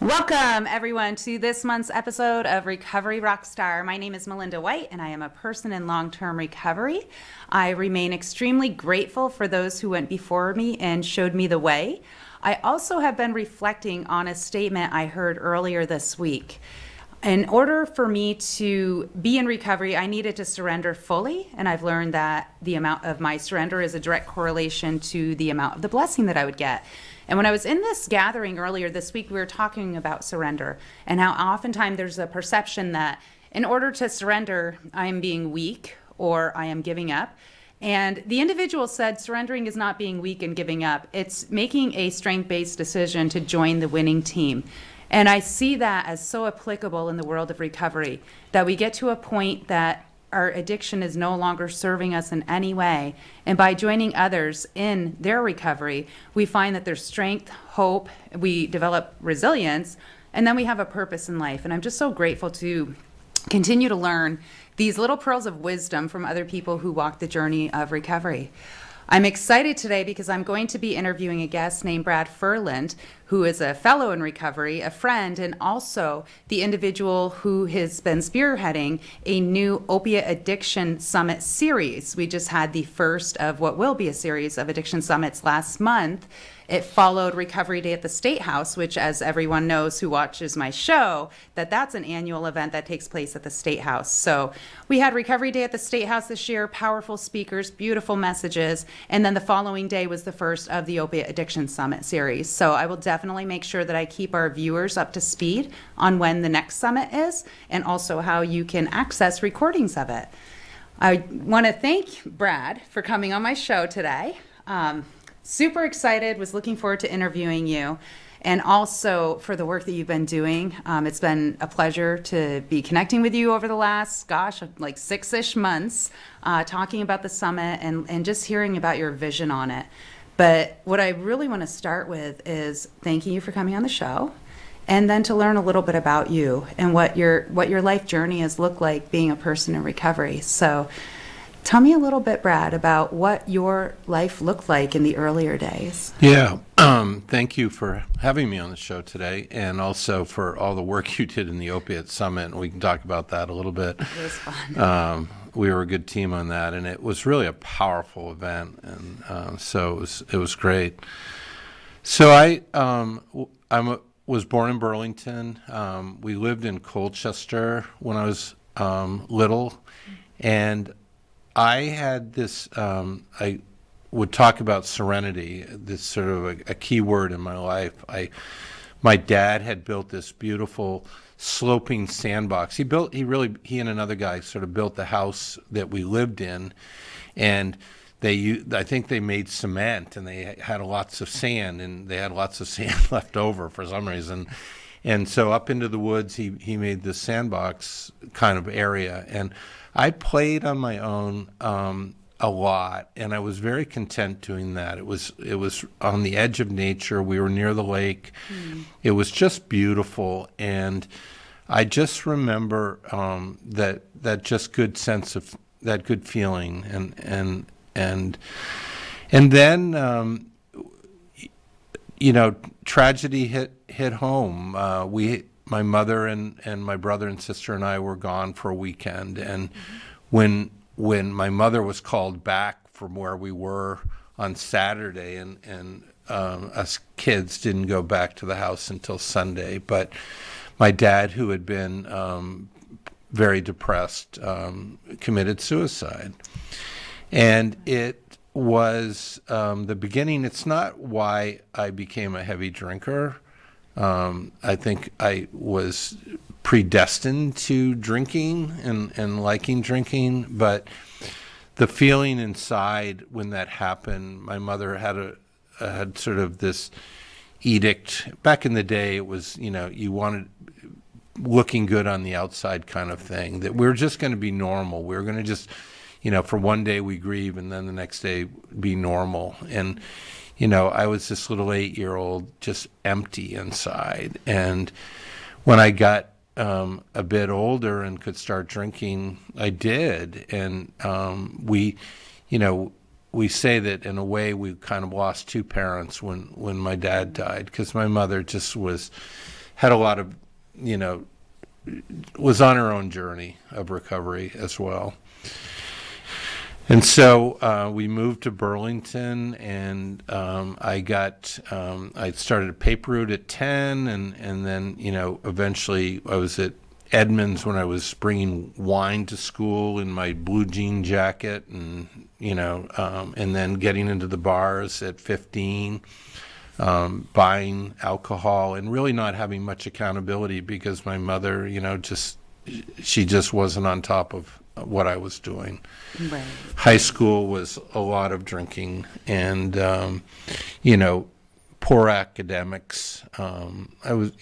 Welcome, everyone, to this month's episode of Recovery Rockstar. My name is Melinda White, and I am a person in long-term recovery. I remain extremely grateful for those who went before me and showed me the way. I also have been reflecting on a statement I heard earlier this week. In order for me to be in recovery, I needed to surrender fully, and I've learned that the amount of my surrender is a direct correlation to the amount of the blessing that I would get. And when I was in this gathering earlier this week, we were talking about surrender and how oftentimes there's a perception that in order to surrender, I am being weak or I am giving up. And the individual said surrendering is not being weak and giving up. It's making a strength-based decision to join the winning team. And I see that as so applicable in the world of recovery, that we get to a point that our addiction is no longer serving us in any way. And by joining others in their recovery, we find that there's strength, hope, we develop resilience, and then we have a purpose in life. And I'm just so grateful to continue to learn these little pearls of wisdom from other people who walk the journey of recovery. I'm excited today because I'm going to be interviewing a guest named Brad Ferland, who is a fellow in recovery, a friend, and also the individual who has been spearheading a new opiate addiction summit series. We just had the first of what will be a series of addiction summits last month. It followed Recovery Day at the State House, which, as everyone knows who watches my show, that's an annual event that takes place at the State House. So we had Recovery Day at the State House this year, powerful speakers, beautiful messages, and then the following day was the first of the Opiate Addiction Summit series. So I will definitely make sure that I keep our viewers up to speed on when the next summit is and also how you can access recordings of it. I want to thank Brad for coming on my show today. Super excited, was looking forward to interviewing you, and also for the work that you've been doing. It's been a pleasure to be connecting with you over the last, like 6-ish months, talking about the summit and just hearing about your vision on it. But what I really want to start with is thanking you for coming on the show, and then to learn a little bit about you and what your life journey has looked like being a person in recovery. So tell me a little bit, Brad, about what your life looked like in the earlier days. Yeah, thank you for having me on the show today, and also for all the work you did in the Opiate Summit, and we can talk about that a little bit. It was fun. We were a good team on that, and it was really a powerful event, and so it was great. So I was born in Burlington. We lived in Colchester when I was little, and I had this, I would talk about serenity, this sort of a key word in my life. My dad had built this beautiful sloping sandbox. He and another guy sort of built the house that we lived in, and I think they made cement, and they had lots of sand, and they had lots of sand left over for some reason. And so up into the woods, he made this sandbox kind of area, and I played on my own a lot, and I was very content doing that. It was on the edge of nature. We were near the lake. It was just beautiful, and I just remember that just good sense of that good feeling, and then tragedy hit home. My mother and my brother and sister and I were gone for a weekend, and when my mother was called back from where we were on Saturday, and us kids didn't go back to the house until Sunday, but my dad, who had been very depressed, committed suicide. And it was the beginning. It's not why I became a heavy drinker. I think I was predestined to drinking and liking drinking, but the feeling inside when that happened, my mother had sort of this edict. Back in the day, it was, you wanted looking good on the outside kind of thing, that we're just going to be normal. We're going to just, for one day we grieve and then the next day be normal. And I was this little 8-year-old just empty inside. And when I got a bit older and could start drinking, I did. And we say that in a way we kind of lost two parents when my dad died, because my mother just was had a lot of, was on her own journey of recovery as well. And so we moved to Burlington, and I started a paper route at 10, and then, eventually I was at Edmonds when I was bringing wine to school in my blue jean jacket, and, and then getting into the bars at 15, buying alcohol, and really not having much accountability because my mother, she just wasn't on top of what I was doing. Right. High school was a lot of drinking and, poor academics. I was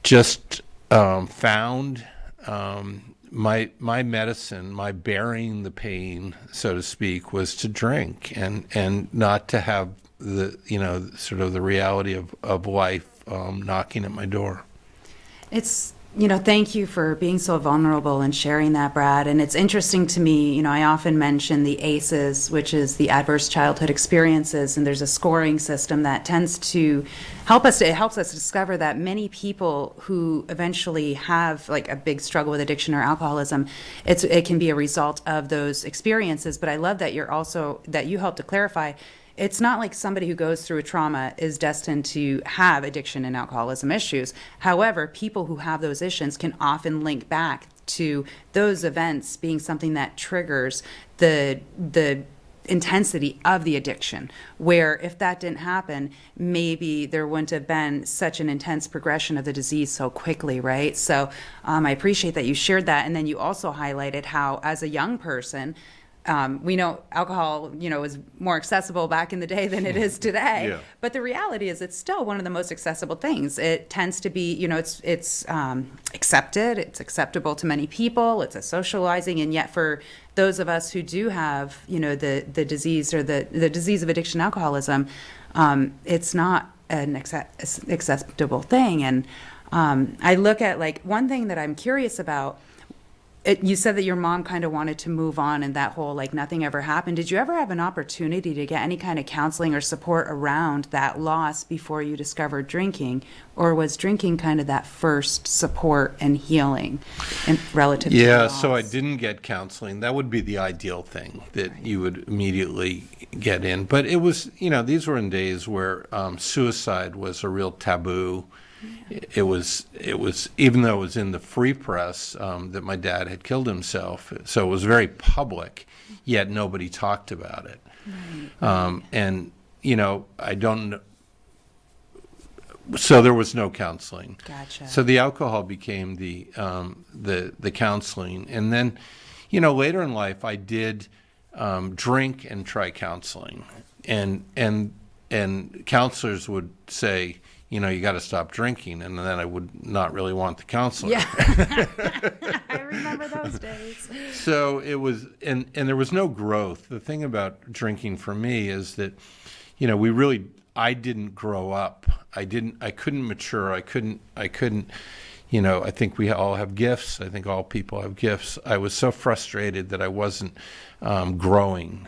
just found my medicine, my bearing the pain, so to speak, was to drink and not to have the sort of the reality of life knocking at my door. It's, thank you for being so vulnerable and sharing that, Brad. And it's interesting to me, I often mention the ACEs, which is the Adverse Childhood Experiences, and there's a scoring system that tends to help us. It helps us discover that many people who eventually have like a big struggle with addiction or alcoholism, it can be a result of those experiences. But I love that that you helped to clarify. It's not like somebody who goes through a trauma is destined to have addiction and alcoholism issues. However, people who have those issues can often link back to those events being something that triggers the intensity of the addiction, where if that didn't happen, maybe there wouldn't have been such an intense progression of the disease so quickly, right? So I appreciate that you shared that. And then you also highlighted how, as a young person, we know alcohol, was more accessible back in the day than it is today. Yeah. But the reality is it's still one of the most accessible things. It tends to be, it's accepted. It's acceptable to many people. It's a socializing. And yet for those of us who do have, the disease or the disease of addiction, alcoholism, it's not an acceptable thing. And I look at like one thing that I'm curious about. You said that your mom kind of wanted to move on and that whole like nothing ever happened. Did you ever have an opportunity to get any kind of counseling or support around that loss before you discovered drinking? Or was drinking kind of that first support and healing and relative to the loss? So I didn't get counseling. That would be the ideal thing that you would immediately get in. But it was, these were in days where suicide was a real taboo. It was even though it was in the free press that my dad had killed himself, so it was very public, yet nobody talked about it. Right. And I don't know. So there was no counseling. Gotcha. So the alcohol became the counseling, and then later in life I did drink and try counseling, and counselors would say, you got to stop drinking. And then I would not really want the counselor. Yeah. I remember those days. So it was, and there was no growth. The thing about drinking for me is that, I didn't grow up. I couldn't mature. I couldn't, I think we all have gifts. I think all people have gifts. I was so frustrated that I wasn't growing.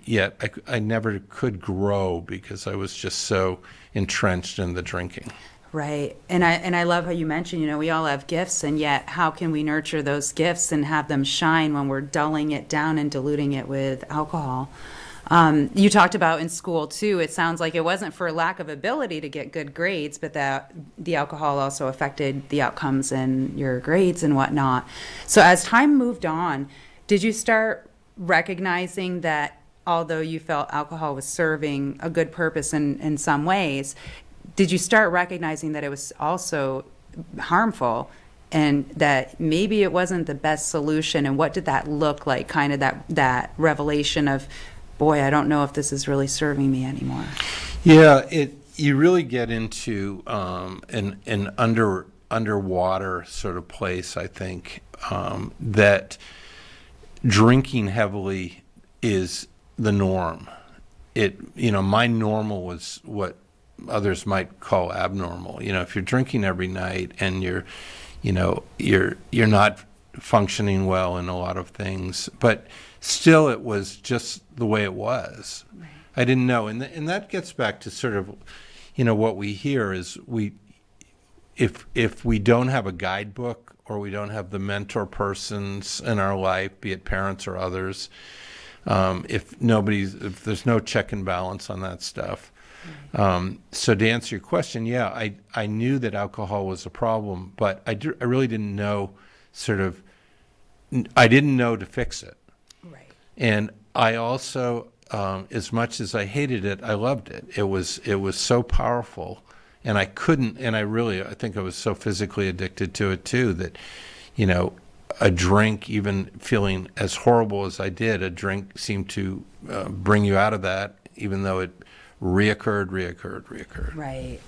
Yet I never could grow because I was just so entrenched in the drinking. Right. And I love how you mentioned, we all have gifts, and yet how can we nurture those gifts and have them shine when we're dulling it down and diluting it with alcohol? You talked about in school too, it sounds like it wasn't for lack of ability to get good grades, but that the alcohol also affected the outcomes in your grades and whatnot. So as time moved on, did you start recognizing that although you felt alcohol was serving a good purpose in some ways, did you start recognizing that it was also harmful and that maybe it wasn't the best solution? And what did that look like, kind of that revelation of, boy, I don't know if this is really serving me anymore? Yeah, you really get into an underwater sort of place, I think, that drinking heavily is the norm. My normal was what others might call abnormal. If you're drinking every night and you're not functioning well in a lot of things, but still it was just the way it was. Right. I didn't know, and that gets back to sort of, what we hear is if we don't have a guidebook or we don't have the mentor persons in our life, be it parents or others, if there's no check and balance on that stuff. So to answer your question, yeah, I knew that alcohol was a problem, but I really didn't know I didn't know to fix it. Right. And I also, as much as I hated it, I loved it. It was so powerful, and I think I was so physically addicted to it too that, a drink, even feeling as horrible as I did, a drink seemed to bring you out of that, even though it reoccurred. Right.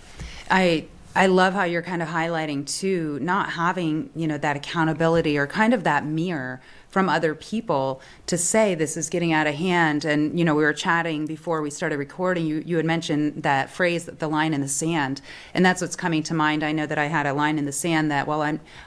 I love how you're kind of highlighting too, not having, that accountability or kind of that mirror from other people to say this is getting out of hand. And, we were chatting before we started recording. You had mentioned that phrase, the line in the sand. And that's what's coming to mind. I know that I had a line in the sand that,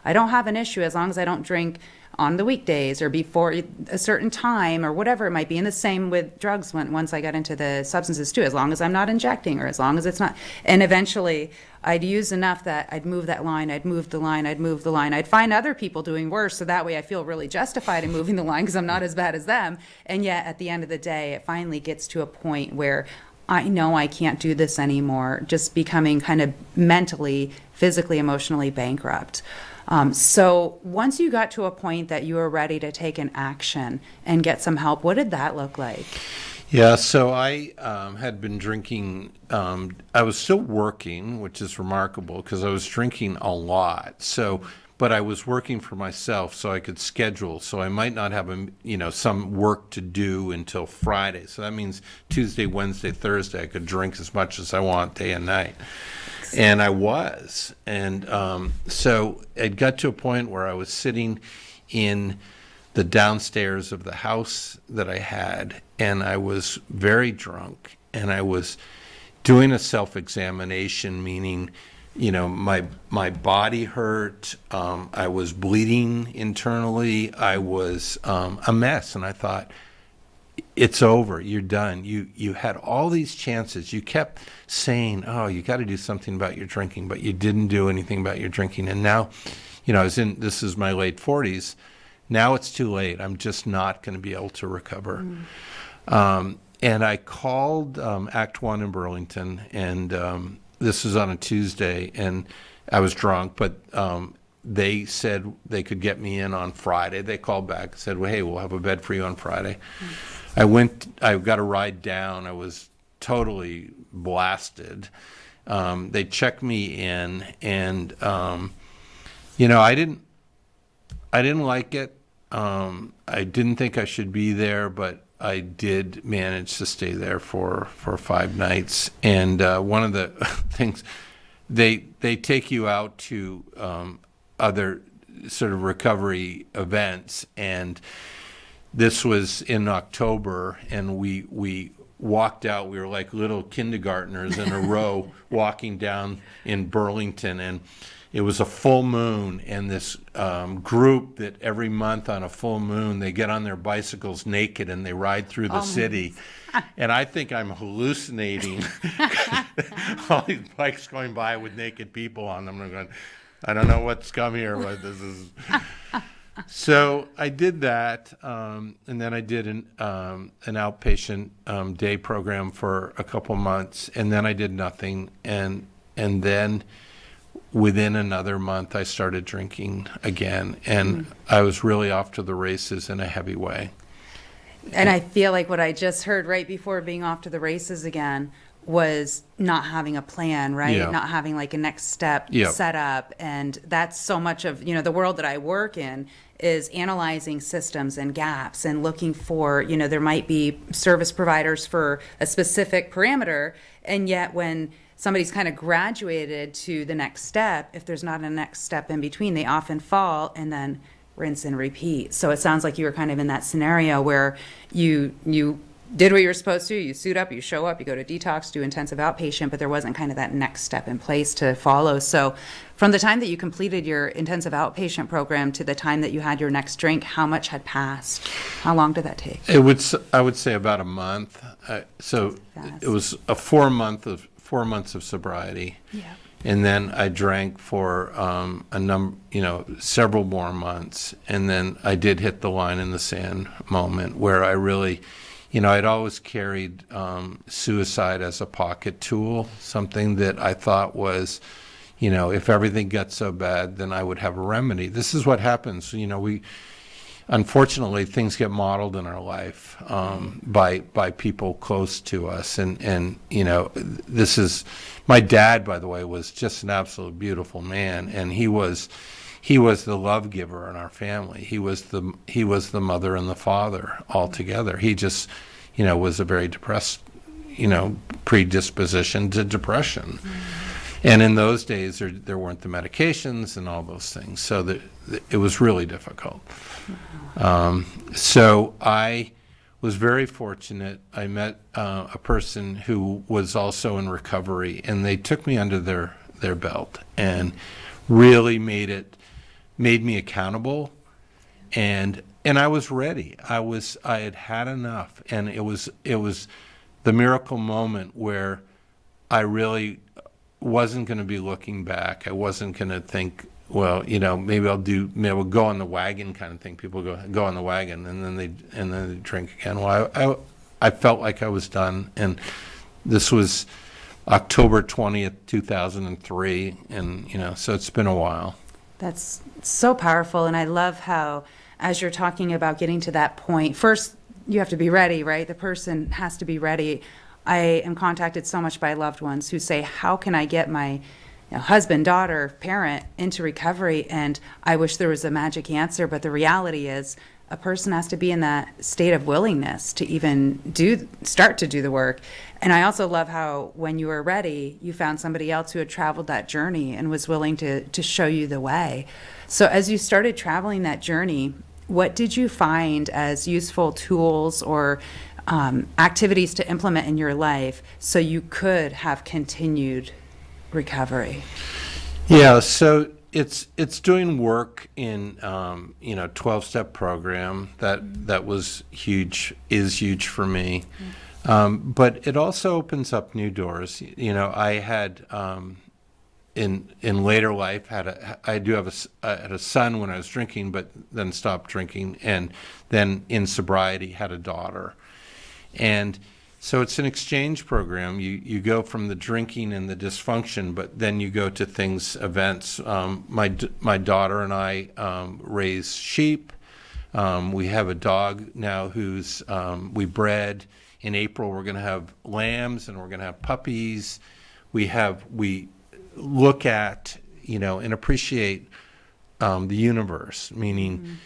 I don't have an issue as long as I don't drink on the weekdays or before a certain time or whatever it might be. And the same with drugs once I got into the substances too, as long as I'm not injecting or as long as it's not. And eventually I'd use enough that I'd move that line, I'd move the line, I'd find other people doing worse, so that way I feel really justified in moving the line because I'm not as bad as them. And yet at the end of the day, it finally gets to a point where I know I can't do this anymore, just becoming kind of mentally, physically, emotionally bankrupt. So once you got to a point that you were ready to take an action and get some help, what did that look like? Yeah, so I had been drinking. I was still working, which is remarkable because I was drinking a lot. But I was working for myself, so I could schedule. So I might not have some work to do until Friday. So that means Tuesday, Wednesday, Thursday, I could drink as much as I want, day and night. And I was. And so it got to a point where I was sitting in the downstairs of the house that I had, and I was very drunk, and I was doing a self-examination, meaning, my body hurt, I was bleeding internally, I was a mess, and I thought, it's over, you're done. You had all these chances. You kept saying, oh, you got to do something about your drinking, but you didn't do anything about your drinking. And now, this is my late 40s. Now it's too late. I'm just not going to be able to recover. And I called Act One in Burlington, and this was on a Tuesday, and I was drunk, but they said they could get me in on Friday. They called back and said, well, hey, we'll have a bed for you on Friday. I got a ride down. I was totally blasted. They checked me in, and I didn't like it. I didn't think I should be there, but I did manage to stay there for 5 nights. And one of the things, they take you out to other sort of recovery events, and this was in October, and we walked out. We were like little kindergartners in a row walking down in Burlington, and it was a full moon, and this group that every month on a full moon, they get on their bicycles naked and they ride through the city. And I think I'm hallucinating. All these bikes going by with naked people on them. I'm going, I don't know what's come here, but this is... So I did that, and then I did an outpatient day program for a couple months, and then I did nothing, and then within another month I started drinking again, and I was really off to the races in a heavy way. And I feel like what I just heard right before being off to the races again was not having a plan, right? Yeah. Not having like a next step set up. And that's so much of, the world that I work in is analyzing systems and gaps and looking for, there might be service providers for a specific parameter. And yet when somebody's kind of graduated to the next step, if there's not a next step in between, they often fall and then rinse and repeat. So it sounds like you were kind of in that scenario where you did what you were supposed to, you suit up, you show up, you go to detox, do intensive outpatient, but there wasn't kind of that next step in place to follow. So from the time that you completed your intensive outpatient program to the time that you had your next drink, how much had passed? How long did that take? I would say about a month. So it was a 4 months of sobriety. Yeah. And then I drank for several more months. And then I did hit the line in the sand moment where I really, I'd always carried suicide as a pocket tool, something that I thought was, if everything got so bad, then I would have a remedy. This is what happens. Unfortunately, things get modeled in our life by people close to us, and this is my dad. By the way, was just an absolute beautiful man, and he was the love giver in our family. He was the mother and the father all together. He just was a very depressed predisposition to depression. And in those days, there weren't the medications and all those things, so it was really difficult. So I was very fortunate. I met a person who was also in recovery, and they took me under their belt and really made me accountable, and I was ready. I had had enough, and it was the miracle moment where I really wasn't going to be looking back. I wasn't going to think, well, maybe I'll go on the wagon kind of thing. People go on the wagon, and then they drink again. Well, I felt like I was done, and this was October 20th, 2003, and so it's been a while. That's so powerful, and I love how, as you're talking about getting to that point, first you have to be ready, right? The person has to be ready. I am contacted so much by loved ones who say, how can I get my husband, daughter, parent into recovery? And I wish there was a magic answer, but the reality is a person has to be in that state of willingness to even start to do the work. And I also love how when you were ready, you found somebody else who had traveled that journey and was willing to show you the way. So as you started traveling that journey, what did you find as useful tools or activities to implement in your life so you could have continued recovery? Yeah, so it's doing work in 12-step program that was huge, is huge for me, but it also opens up new doors. I had in later life had a son when I was drinking, but then stopped drinking, and then in sobriety had a daughter. And so it's an exchange program. You go from the drinking and the dysfunction, but then you go to events. My daughter and I raise sheep. We have a dog now who's we bred. In April we're going to have lambs and we're going to have puppies. We look at and appreciate the universe, meaning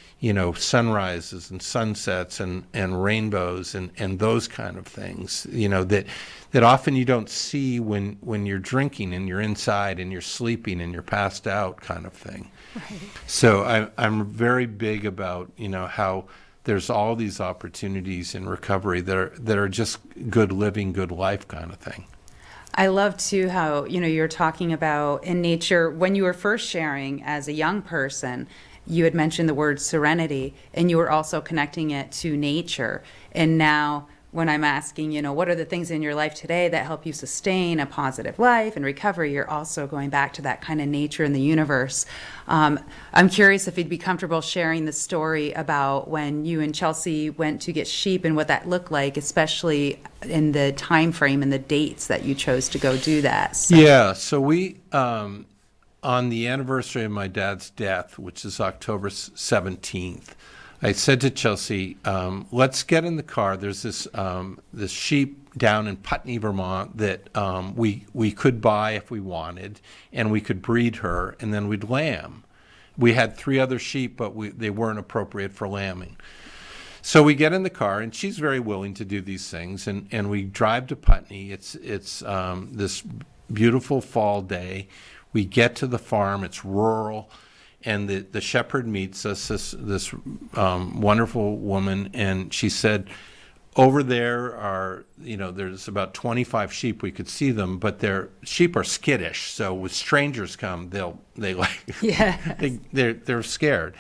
sunrises and sunsets and rainbows and those kind of things, that often you don't see when you're drinking and you're inside and you're sleeping and you're passed out kind of thing. Right. So I'm very big about, how there's all these opportunities in recovery that are just good living, good life kind of thing. I love too how, you're talking about in nature, when you were first sharing as a young person, you had mentioned the word serenity, and you were also connecting it to nature. And now when I'm asking, what are the things in your life today that help you sustain a positive life and recovery, you're also going back to that kind of nature in the universe. I'm curious if you'd be comfortable sharing the story about when you and Chelsea went to get sheep and what that looked like, especially in the time frame and the dates that you chose to go do that. So we... on the anniversary of my dad's death, which is October 17th, I said to Chelsea, let's get in the car. There's this sheep down in Putney, Vermont that we could buy if we wanted, and we could breed her, and then we'd lamb. We had 3 other sheep, but they weren't appropriate for lambing. So we get in the car, and she's very willing to do these things, and we drive to Putney. It's this beautiful fall day. We get to the farm. It's rural, and the shepherd meets us, this wonderful woman, and she said, over there are, there's about 25 sheep. We could see them, but their sheep are skittish. So when strangers come, they're scared.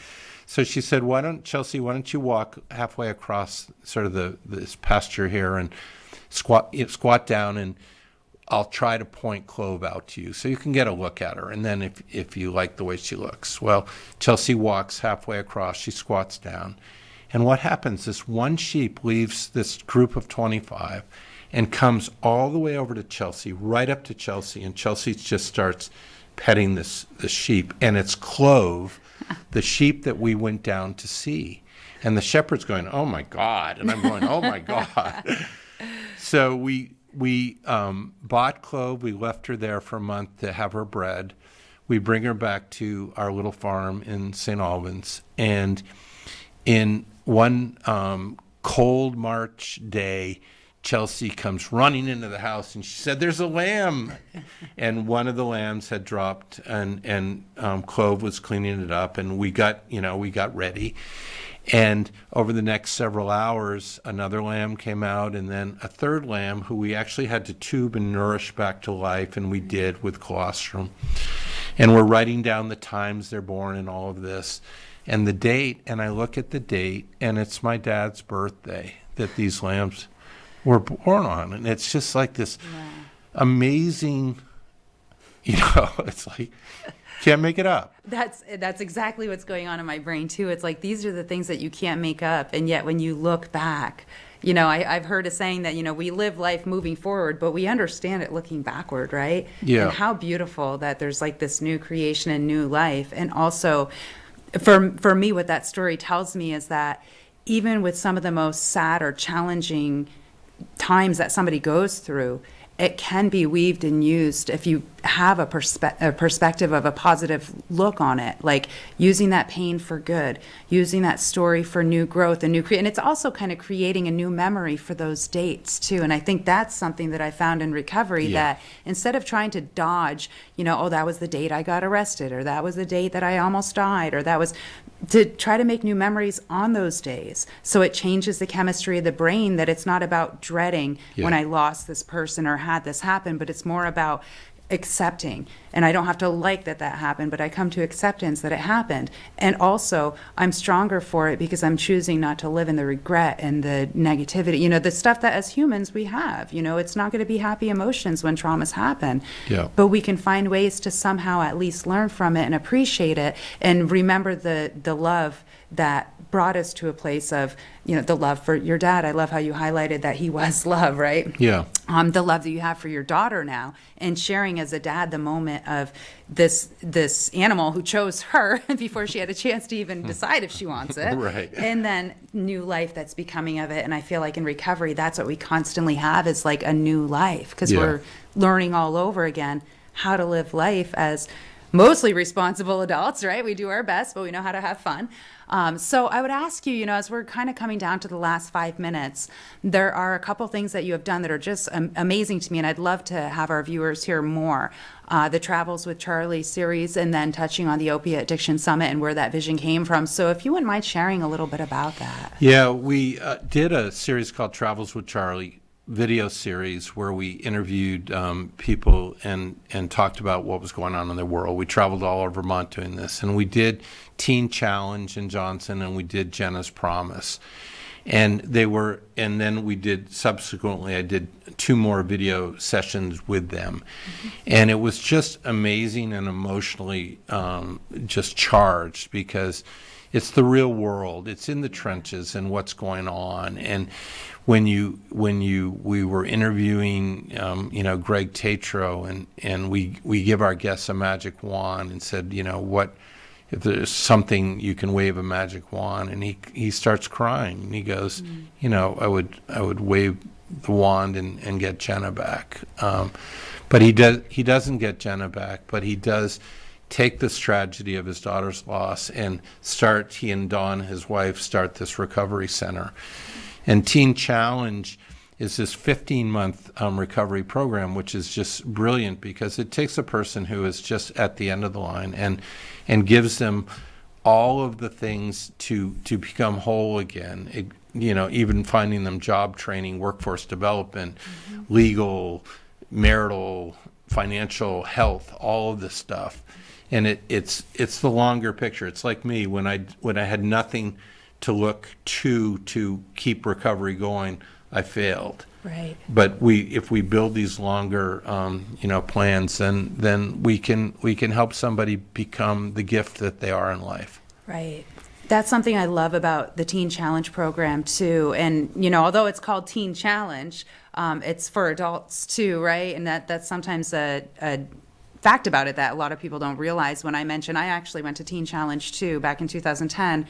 So she said, Chelsea, why don't you walk halfway across sort of this pasture here and squat down, and I'll try to point Clove out to you so you can get a look at her. And then if you like the way she looks. Well, Chelsea walks halfway across. She squats down. And what happens is one sheep leaves this group of 25 and comes all the way over to Chelsea, right up to Chelsea. And Chelsea just starts petting this sheep. And it's Clove, the sheep that we went down to see. And the shepherd's going, oh, my God. And I'm going, oh, my God. So we bought Clove. We left her there for a month to have her bred. We bring her back to our little farm in St. Albans. And in one cold March day, Chelsea comes running into the house and she said, there's a lamb. And one of the lambs had dropped and Clove was cleaning it up and we got ready. And over the next several hours, another lamb came out and then a third lamb who we actually had to tube and nourish back to life, and we did with colostrum. And we're writing down the times they're born and all of this. And the date, and I look at the date, and it's my dad's birthday that these lambs were born on. And it's just like this amazing, it's like, can't make it up. That's exactly what's going on in my brain too. It's like these are the things that you can't make up, and yet when you look back, I've heard a saying that we live life moving forward, but we understand it looking backward, right? Yeah. And how beautiful that there's like this new creation and new life, and also for me, what that story tells me is that even with some of the most sad or challenging times that somebody goes through, it can be weaved and used if you have a perspective of a positive look on it, like using that pain for good, using that story for new growth and and it's also kind of creating a new memory for those dates too. And I think that's something that I found in recovery, that instead of trying to dodge, oh, that was the date I got arrested, or that was the date that I almost died, or that was, to try to make new memories on those days. So it changes the chemistry of the brain, that it's not about dreading when I lost this person or had this happen, but it's more about accepting. And I don't have to like that happened, but I come to acceptance that it happened. And also, I'm stronger for it because I'm choosing not to live in the regret and the negativity, the stuff that as humans we have. It's not going to be happy emotions when traumas happen. Yeah. But we can find ways to somehow at least learn from it and appreciate it and remember the love that brought us to a place of, the love for your dad. I love how you highlighted that he was love, right? Yeah. The love that you have for your daughter now, and sharing as a dad the moment of this animal who chose her before she had a chance to even decide if she wants it. Right. And then new life that's becoming of it. And I feel like in recovery, that's what we constantly have, is like a new life, because we're learning all over again how to live life as mostly responsible adults, right? We do our best, but we know how to have fun. So I would ask you, as we're kind of coming down to the last 5 minutes, there are a couple things that you have done that are just amazing to me, and I'd love to have our viewers hear more. The Travels with Charlie series, and then touching on the Opiate Addiction Summit and where that vision came from. So if you wouldn't mind sharing a little bit about that. Yeah, we did a series called Travels with Charlie, video series, where we interviewed people and talked about what was going on in their world. We traveled all over Vermont doing this, and we did Teen Challenge in Johnson, and we did Jenna's Promise. And then we did, subsequently, I did 2 more video sessions with them. Mm-hmm. And it was just amazing and emotionally just charged, because it's the real world. It's in the trenches and what's going on. And we were interviewing, Greg Tatro, and we give our guests a magic wand and said, what, if there's something you can wave a magic wand, and he starts crying, and he goes, I would wave the wand and get Jenna back. But he doesn't get Jenna back, but he does take this tragedy of his daughter's loss and he and Dawn, his wife, start this recovery center. And Teen Challenge is this 15-month recovery program, which is just brilliant, because it takes a person who is just at the end of the line and gives them all of the things to become whole again. Even finding them job training, workforce development, legal, marital, financial, health, all of this stuff. And it's the longer picture. It's like me when I had nothing to look to keep recovery going, I failed. Right. But if we build these longer, plans, then we can help somebody become the gift that they are in life. Right. That's something I love about the Teen Challenge program too. And, although it's called Teen Challenge, it's for adults too, right? And that's sometimes a fact about it that a lot of people don't realize. When I mention, I actually went to Teen Challenge too back in 2010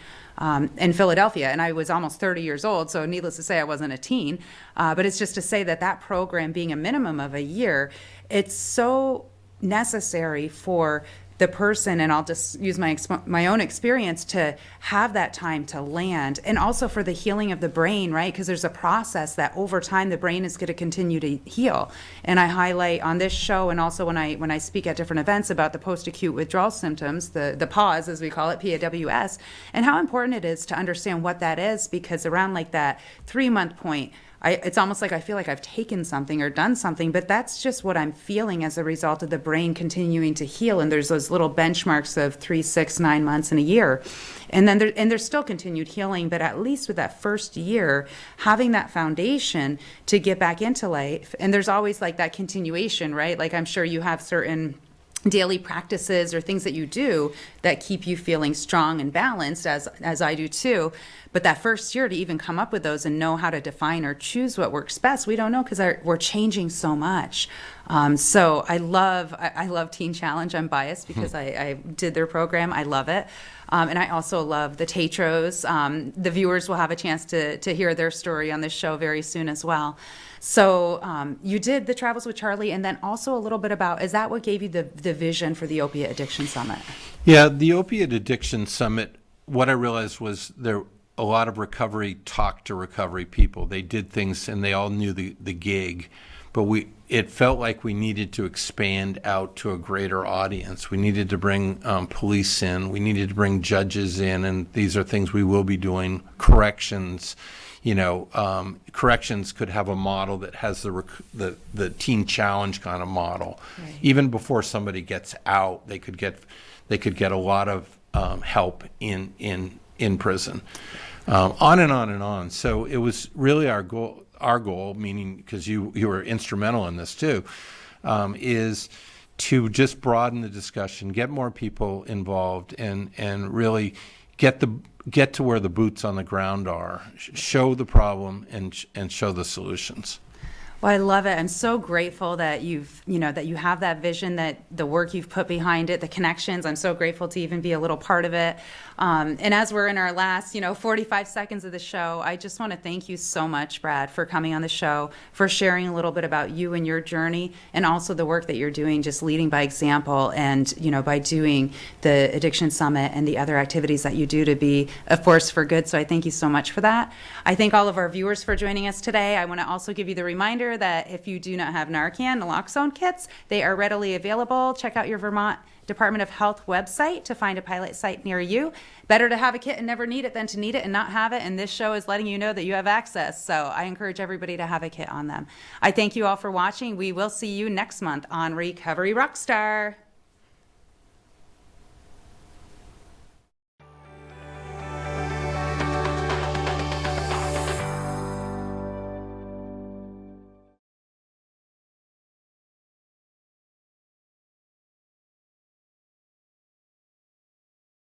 in Philadelphia, and I was almost 30 years old, so needless to say I wasn't a teen. But it's just to say that program being a minimum of a year, it's so necessary for the person, and I'll just use my own experience, to have that time to land, and also for the healing of the brain, right? Because there's a process that over time the brain is going to continue to heal. And I highlight on this show, and also when I speak at different events, about the post-acute withdrawal symptoms, the PAWS as we call it, PAWS, and how important it is to understand what that is, because around like that 3-month point, it's almost like I feel like I've taken something or done something, but that's just what I'm feeling as a result of the brain continuing to heal. And there's those little benchmarks of 3, 6, 9 months, and a year. And then there's still continued healing, but at least with that first year, having that foundation to get back into life. And there's always like that continuation, right? Like I'm sure you have certain daily practices or things that you do that keep you feeling strong and balanced, as I do too. But that first year, to even come up with those and know how to define or choose what works best, we don't know, because we're changing so much. So I love Teen Challenge. I'm biased because I did their program. I love it. And I also love the Tatros. The viewers will have a chance to hear their story on this show very soon as well. So you did the Travels with Charlie, and then also a little bit about, is that what gave you the vision for the Opiate Addiction Summit? Yeah, the Opiate Addiction Summit, what I realized was a lot of recovery talked to recovery people. They did things and they all knew the gig, but it felt like we needed to expand out to a greater audience. We needed to bring police in. We needed to bring judges in, and these are things we will be doing. Corrections. Corrections could have a model that has the Teen Challenge kind of model. Right. Even before somebody gets out, they could get a lot of help in prison. On and on and on. So it was really our goal, meaning, because you were instrumental in this too, is to just broaden the discussion, get more people involved, and really get to where the boots on the ground are, show the problem and show the solutions. Well, I love it. I'm so grateful that you have that vision, that the work you've put behind it, the connections. I'm so grateful to even be a little part of it. And as we're in our last, 45 seconds of the show, I just want to thank you so much, Brad, for coming on the show, for sharing a little bit about you and your journey, and also the work that you're doing, just leading by example, and, by doing the Addiction Summit and the other activities that you do to be a force for good. So I thank you so much for that. I thank all of our viewers for joining us today. I want to also give you the reminder that if you do not have Narcan naloxone kits, they are readily available. Check out your Vermont Department of Health website to find a pilot site near you. Better to have a kit and never need it than to need it and not have it. And this show is letting you know that you have access. So I encourage everybody to have a kit on them. I thank you all for watching. We will see you next month on Recovery Rockstar.